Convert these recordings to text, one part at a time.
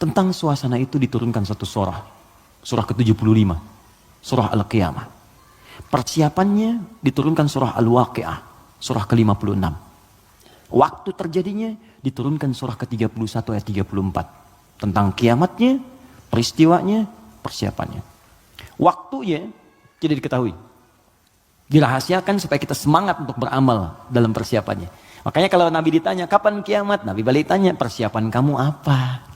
Tentang suasana itu diturunkan satu surah. Surah ke-75. Surah Al-Qiyamah. Persiapannya diturunkan surah Al-Waqi'ah. Surah ke-56. Waktu terjadinya diturunkan surah ke-31 ayat 34. Tentang kiamatnya, peristiwanya, persiapannya. Waktunya tidak diketahui. Dirahasiakan supaya kita semangat untuk beramal dalam persiapannya. Makanya kalau Nabi ditanya, kapan kiamat? Nabi balik tanya, persiapan kamu apa?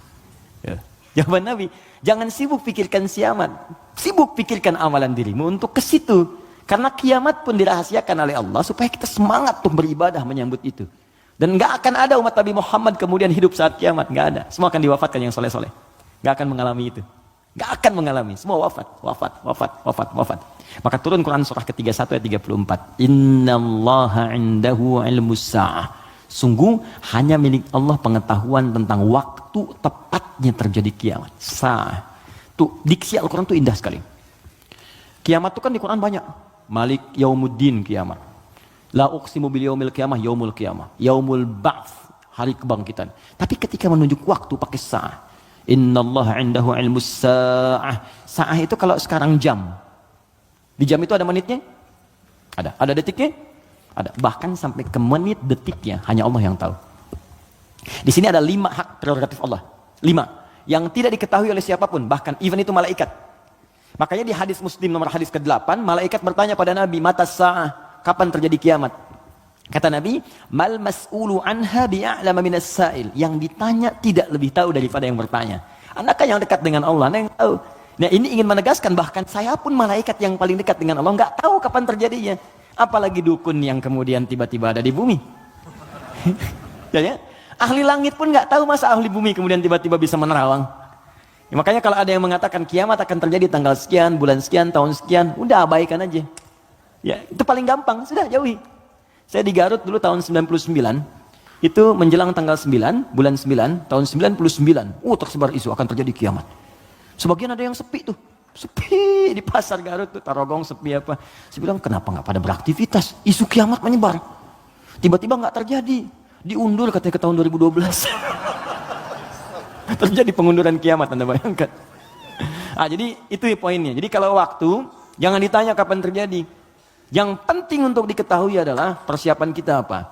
Ya. Jawaban Nabi, jangan sibuk pikirkan kiamat. Sibuk pikirkan amalan dirimu untuk ke situ. Karena kiamat pun dirahasiakan oleh Allah supaya kita semangat untuk beribadah menyambut itu. Dan gak akan ada umat Nabi Muhammad kemudian hidup saat kiamat. Gak ada. Semua akan diwafatkan yang soleh-soleh. Gak akan mengalami itu. Gak akan mengalami. Semua wafat. Maka turun Quran surah ke-31 ayat 34. Innallaha indahu ilmus sa'ah. Sungguh hanya milik Allah pengetahuan tentang waktu tepatnya terjadi kiamat. Sa'ah. Tuh, diksi Al-Quran tuh indah sekali. Kiamat itu kan di Quran banyak. Malik yaumuddin kiamat. La uqsimu bil yaumil qiyamah yaumul qiyamah. Yaumul ba'ts, hari kebangkitan. Tapi ketika menunjuk waktu pakai sa'ah. Innallaha indahu ilmus sa'ah. Sa'ah itu kalau sekarang jam. Di jam itu ada menitnya? Ada. Ada detiknya? Ada. Bahkan sampai ke menit detiknya hanya Allah yang tahu. Di sini ada 5 hak prerogatif Allah. 5 yang tidak diketahui oleh siapapun, bahkan even itu malaikat. Makanya di hadis Muslim nomor hadis ke-8, malaikat bertanya pada Nabi, "Mata sa'ah?" Kapan terjadi kiamat? Kata Nabi, "Mal mas'ulu anha bi'a'lama minas sa'il." Yang ditanya tidak lebih tahu daripada yang bertanya. Anda kan yang dekat dengan Allah, Anda yang tahu. Nah, ini ingin menegaskan bahkan saya pun malaikat yang paling dekat dengan Allah nggak tahu kapan terjadinya. Apalagi dukun yang kemudian tiba-tiba ada di bumi. Ya, ahli langit pun nggak tahu masa ahli bumi kemudian tiba-tiba bisa menerawang. Ya, makanya kalau ada yang mengatakan kiamat akan terjadi tanggal sekian, bulan sekian, tahun sekian, udah abaikan aja. Ya, itu paling gampang, sudah jauhi. Saya di Garut dulu tahun 99, itu menjelang tanggal 9, bulan 9, tahun 99, tersebar isu akan terjadi kiamat. Sebagian ada yang sepi tuh, sepi di pasar Garut tuh, Tarogong sepi apa. Saya bilang kenapa nggak pada beraktivitas, isu kiamat menyebar. Tiba-tiba nggak terjadi, diundur katanya ke tahun 2012. Terjadi pengunduran kiamat, Anda bayangkan. Jadi itu poinnya. Jadi kalau waktu, jangan ditanya kapan terjadi. Yang penting untuk diketahui adalah persiapan kita apa.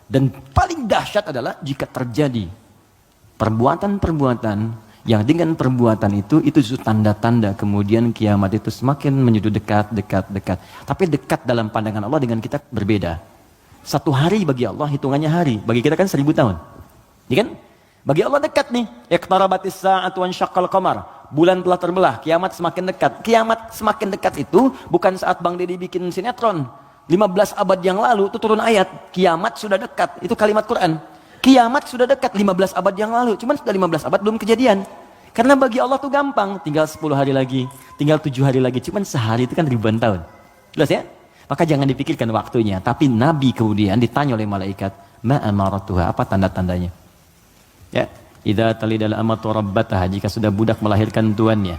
Dan paling dahsyat adalah jika terjadi perbuatan-perbuatan yang dengan perbuatan itu justru tanda-tanda kemudian kiamat itu semakin menuju dekat. Tapi dekat dalam pandangan Allah dengan kita berbeda. 1 hari bagi Allah hitungannya hari, bagi kita kan 1000 tahun. Ya kan? Bagi Allah dekat nih. Iqtarabatis sa'atu wansyaqqal qamar. Bulan telah terbelah, kiamat semakin dekat. Kiamat semakin dekat itu bukan saat Bang Deddy bikin sinetron. 15 abad yang lalu itu turun ayat, kiamat sudah dekat. Itu kalimat Quran. Kiamat sudah dekat 15 abad yang lalu. Cuman sudah 15 abad belum kejadian. Karena bagi Allah tuh gampang. Tinggal 10 hari lagi, tinggal 7 hari lagi. Cuman sehari itu kan ribuan tahun. Jelas ya? Maka jangan dipikirkan waktunya. Tapi Nabi kemudian ditanya oleh malaikat, ma amaratuha, apa tanda-tandanya? Ya, idza talidal amatu rabbataha, jika sudah budak melahirkan tuannya.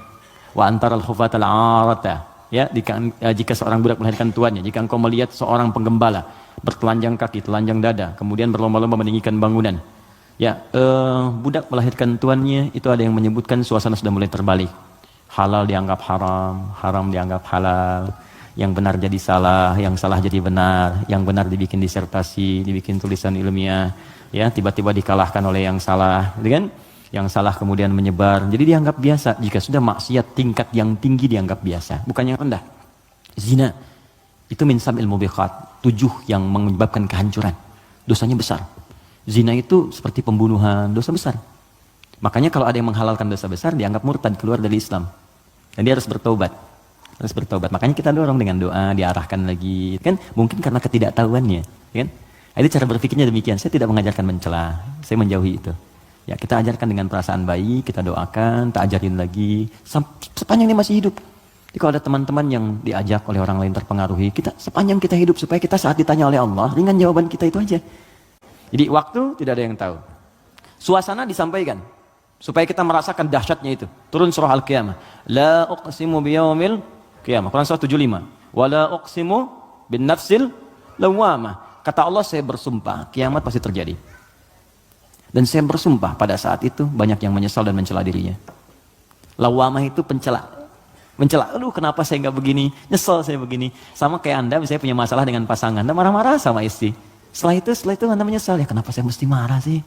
Wa antaral khufatal arata, ya, jika seorang budak melahirkan tuannya. Jika engkau melihat seorang penggembala bertelanjang kaki, telanjang dada, kemudian berlomba-lomba meninggikan bangunan. Ya, budak melahirkan tuannya, itu ada yang menyebutkan suasana sudah mulai terbalik. Halal dianggap haram, haram dianggap halal. Yang benar jadi salah, yang salah jadi benar, yang benar dibikin disertasi, dibikin tulisan ilmiah, ya, tiba-tiba dikalahkan oleh yang salah, kan? Yang salah kemudian menyebar, jadi dianggap biasa. Jika sudah maksiat tingkat yang tinggi dianggap biasa, bukan yang rendah. Zina itu min sab'il mubiqat, 7 yang menyebabkan kehancuran, dosanya besar. Zina itu seperti pembunuhan, dosa besar. Makanya kalau ada yang menghalalkan dosa besar dianggap murtad, keluar dari Islam, dan dia harus bertobat. Makanya kita dorong dengan doa, diarahkan lagi, kan? Mungkin karena ketidaktahuannya, kan? Itu cara berpikirnya demikian. Saya tidak mengajarkan mencela, saya menjauhi itu. Ya, kita ajarkan dengan perasaan baik, kita doakan, tak ajarin lagi sepanjang dia masih hidup. Jadi kalau ada teman-teman yang diajak oleh orang lain terpengaruhi, kita sepanjang kita hidup supaya kita saat ditanya oleh Allah, ringan jawaban kita itu aja. Jadi waktu tidak ada yang tahu. Suasana disampaikan supaya kita merasakan dahsyatnya itu. Turun surah Al-Qiyamah. La uqsimu biyaumil qiyamah. Quran surah 75. Wa la uqsimu bin nafsil lawwamah. Kata Allah, saya bersumpah kiamat pasti terjadi. Dan saya bersumpah pada saat itu banyak yang menyesal dan mencela dirinya. Lawamah itu pencela. Mencela, aduh kenapa saya nggak begini, nyesel saya begini. Sama kayak Anda misalnya punya masalah dengan pasangan, Anda marah-marah sama istri. Setelah itu Anda menyesal, ya kenapa saya mesti marah sih?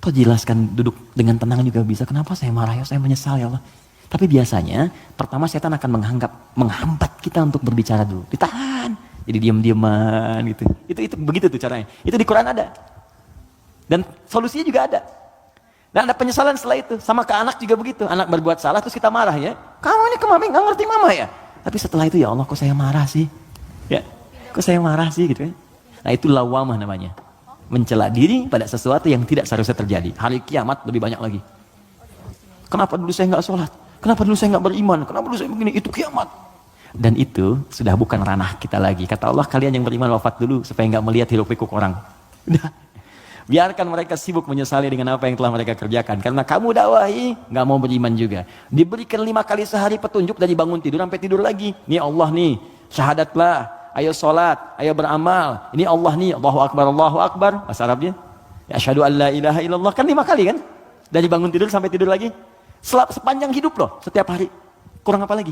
Toh jelaskan, duduk dengan tenang juga bisa, kenapa saya marah ya, saya menyesal ya Allah. Tapi biasanya, pertama setan akan menghambat kita untuk berbicara dulu. Ditahan, jadi diam-diaman gitu. Itu begitu tuh caranya. Itu di Quran ada. Dan solusinya juga ada. Dan ada penyesalan setelah itu. Sama ke anak juga begitu. Anak berbuat salah terus kita marah ya. Kamu ini kemarin gak ngerti mama ya. Tapi setelah itu ya Allah kok saya marah sih. Ya, kok saya marah sih gitu ya. Nah itu lawamah namanya. Mencela diri pada sesuatu yang tidak seharusnya terjadi. Hari kiamat lebih banyak lagi. Kenapa dulu saya gak sholat? Kenapa dulu saya gak beriman? Kenapa dulu saya begini? Itu kiamat. Dan itu sudah bukan ranah kita lagi. Kata Allah, kalian yang beriman wafat dulu supaya gak melihat hiruk pikuk orang. Udah. Biarkan mereka sibuk menyesali dengan apa yang telah mereka kerjakan. Karena kamu dakwahi, nggak mau beriman juga. Diberikan 5 kali sehari petunjuk dari bangun tidur sampai tidur lagi. Nih Allah nih, syahadatlah, ayo sholat, ayo beramal. Ini Allah nih, Allahu Akbar. Bahasa Arabnya, ya asyhadu an la ilaha illallah. Kan 5 kali kan? Dari bangun tidur sampai tidur lagi. Sepanjang hidup loh, setiap hari. Kurang apa lagi?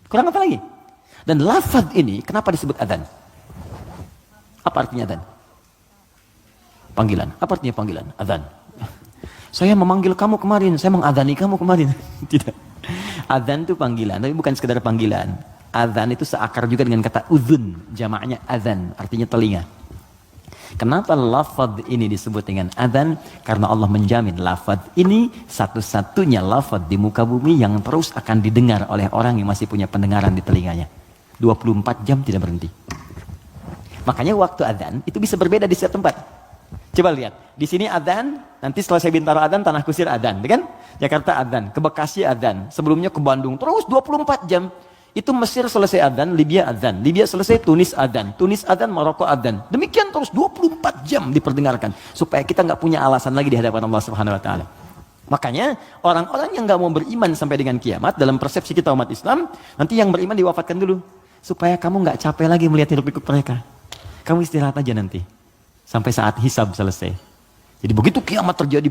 Kurang apa lagi? Dan lafaz ini, kenapa disebut adzan? Apa artinya adzan? Panggilan. Apa artinya panggilan? Adzan. Saya memanggil kamu kemarin, saya mengadani kamu kemarin. Tidak. Adzan itu panggilan, tapi bukan sekedar panggilan. Adzan itu seakar juga dengan kata uzun, jamaknya adzan, artinya telinga. Kenapa lafaz ini disebut dengan adzan? Karena Allah menjamin lafaz ini satu-satunya lafaz di muka bumi yang terus akan didengar oleh orang yang masih punya pendengaran di telinganya. 24 jam tidak berhenti. Makanya waktu adzan itu bisa berbeda di setiap tempat. Coba lihat, di sini adzan, nanti setelah saya Bintaro adzan, Tanah Kusir adzan, kan? Jakarta adzan, ke Bekasi adzan, sebelumnya ke Bandung, terus 24 jam. Itu Mesir selesai adzan, Libya adzan, Libya selesai Tunis adzan, Maroko adzan. Demikian terus 24 jam diperdengarkan supaya kita nggak punya alasan lagi di hadapan Allah Subhanahu wa taala. Makanya orang-orang yang nggak mau beriman sampai dengan kiamat dalam persepsi kita umat Islam, nanti yang beriman diwafatkan dulu supaya kamu nggak capek lagi melihat hiruk-pikuk mereka. Kamu istirahat aja nanti. Sampai saat hisab selesai. Jadi begitu kiamat terjadi,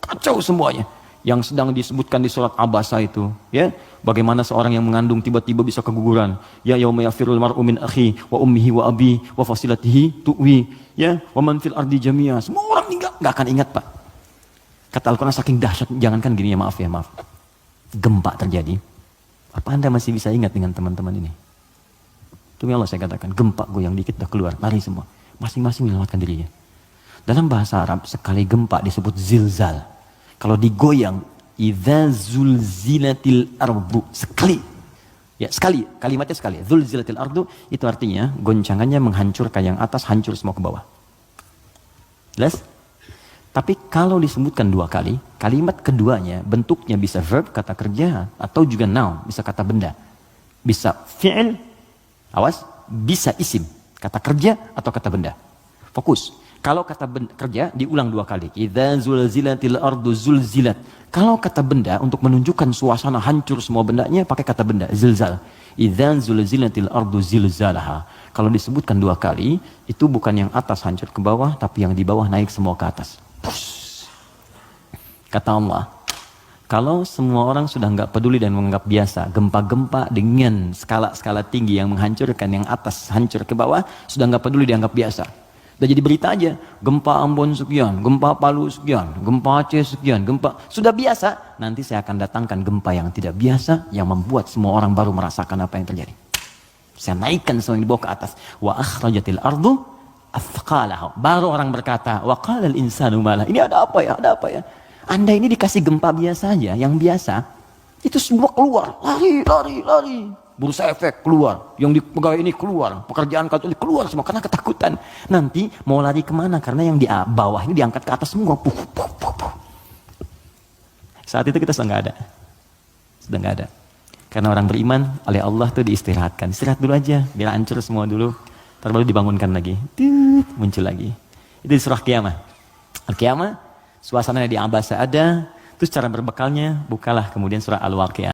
kacau semuanya. Yang sedang disebutkan di surat Abasa itu, ya, bagaimana seorang yang mengandung tiba-tiba bisa keguguran. Ya yauma yafirul mar'u min akhi wa ummihi wa abi wa fasilatihi tuwi, ya, wa man fil ardi jami'a. Semua orang enggak akan ingat, Pak. Kata Al-Qur'an saking dahsyat, jangankan gini ya, maaf. Gempa terjadi. Apa Anda masih bisa ingat dengan teman-teman ini? Demi Allah saya katakan, gempa goyang dikit dah keluar, lari semua. Masing-masing menyelamatkan dirinya. Dalam bahasa Arab, sekali gempa disebut zilzal. Kalau digoyang, idza zulzilatil ardu. Sekali. Ya, sekali. Kalimatnya sekali. Zulzilatil ardu, itu artinya goncangannya menghancurkan yang atas, hancur semua ke bawah. Jelas? Tapi kalau disebutkan 2 kali, kalimat keduanya bentuknya bisa verb, kata kerja, atau juga noun, bisa kata benda. Bisa fi'il, awas, bisa isim. Kata kerja atau kata benda. Fokus. Kalau kata kerja diulang 2 kali. Idza zulzilatil ardu zulzilat. Kalau kata benda untuk menunjukkan suasana hancur semua bendanya pakai kata benda zilzal. Idza zulzilatil ardu zilzalaha. Kalau disebutkan 2 kali itu bukan yang atas hancur ke bawah tapi yang di bawah naik semua ke atas. Push. Kata Allah, kalau semua orang sudah nggak peduli dan menganggap biasa, gempa-gempa dengan skala-skala tinggi yang menghancurkan yang atas hancur ke bawah, sudah nggak peduli dianggap biasa. Udah jadi berita aja, gempa Ambon sekian, gempa Palu sekian, gempa Aceh sekian, gempa. Sudah biasa, nanti saya akan datangkan gempa yang tidak biasa, yang membuat semua orang baru merasakan apa yang terjadi. Saya naikkan semua yang dibawa ke atas. Wa akhrajatil ardu athqalaha. Baru orang berkata, wa qalal insanu malah. Ini ada apa ya, ada apa ya. Anda ini dikasih gempa biasa aja, yang biasa, itu semua keluar, lari. Bursa efek keluar, yang di pegawai ini keluar, pekerjaan kantor ini keluar semua karena ketakutan. Nanti mau lari kemana? Karena yang di bawah ini diangkat ke atas semua. Saat itu kita sudah nggak ada. Karena orang beriman oleh Allah tuh diistirahatkan. Istirahat dulu aja, biar hancur semua dulu, terus baru dibangunkan lagi, muncul lagi. Itu di surah Qiyamah. Al-Qiyamah. Suasananya di Abasa ada, terus cara berbekalnya, bukalah kemudian surah Al-Waqiah.